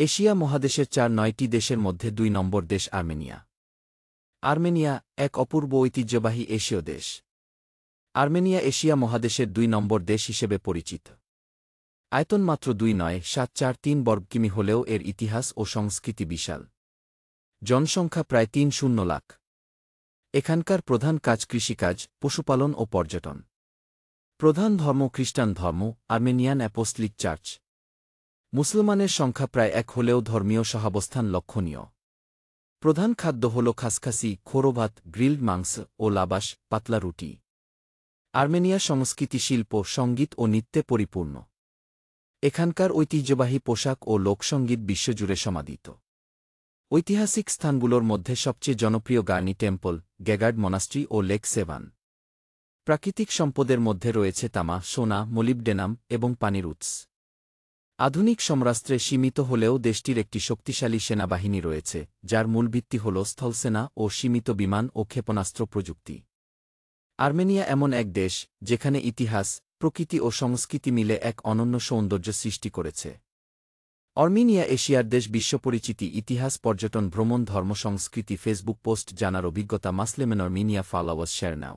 Asia মহাদেশের ৪-৯টি দেশের মধ্যে ২ নম্বর দেশ আর্মেনিয়া। আর্মেনিয়া এক অপূর্ব ঐতিহ্যবাহী এশীয় দেশ। আর্মেনিয়া এশিয়া মহাদেশের ২ নম্বর দেশ হিসেবে পরিচিত। আয়তন মাত্র ২.৭৪৩ বর্গ কিমি হলেও এর ইতিহাস ও সংস্কৃতি বিশাল। জনসংখ্যা প্রায় ৩০ লাখ। এখানকার প্রধান কাজ কৃষিকাজ, পশুপালন ও পর্যটন। প্রধান ধর্ম খ্রিস্টান ধর্ম, আর্মেনিয়ান অ্যাপোস্টলিক চার্চ। মুসলমানের সংখ্যা প্রায় ১ হলেও ধর্মীয় সহাবস্থান লক্ষণীয়। প্রধান খাদ্য হল খাসখাসি, খোরোভাত, গ্রিলড মাংস ও লাবাশ, পাতলা রুটি। আর্মেনিয়া সংস্কৃতি শিল্প, সঙ্গীত ও নৃত্যে পরিপূর্ণ। এখানকার ঐতিহ্যবাহী পোশাক ও লোকসঙ্গীত বিশ্বজুড়ে সমাদিত। ঐতিহাসিক স্থানগুলোর মধ্যে সবচেয়ে জনপ্রিয় গার্নি টেম্পল, গ্যাগার্ড মনাস্ট্রি ও লেক সেভান। প্রাকৃতিক সম্পদের মধ্যে রয়েছে তামা, সোনা, মলিবডেনাম এবং পানির উৎস। আধুনিক সমরাস্ত্রে সীমিত হলেও দেশটির একটি শক্তিশালী সেনাবাহিনী রয়েছে, যার মূল ভিত্তি হল স্থলসেনা ও সীমিত বিমান ও ক্ষেপণাস্ত্র প্রযুক্তি। আর্মেনিয়া এমন এক দেশ, যেখানে ইতিহাস, প্রকৃতি ও সংস্কৃতি মিলে এক অনন্য সৌন্দর্য সৃষ্টি করেছে। আর্মেনিয়া এশিয়ার দেশ। বিশ্বপরিচিতি, ইতিহাস, পর্যটন, ভ্রমণ, ধর্ম, সংস্কৃতি। ফেসবুক পোস্ট জানার অভিজ্ঞতা। মাসলেমেন আর্মেনিয়া ফলোয়ার্স শেয়ার নাও।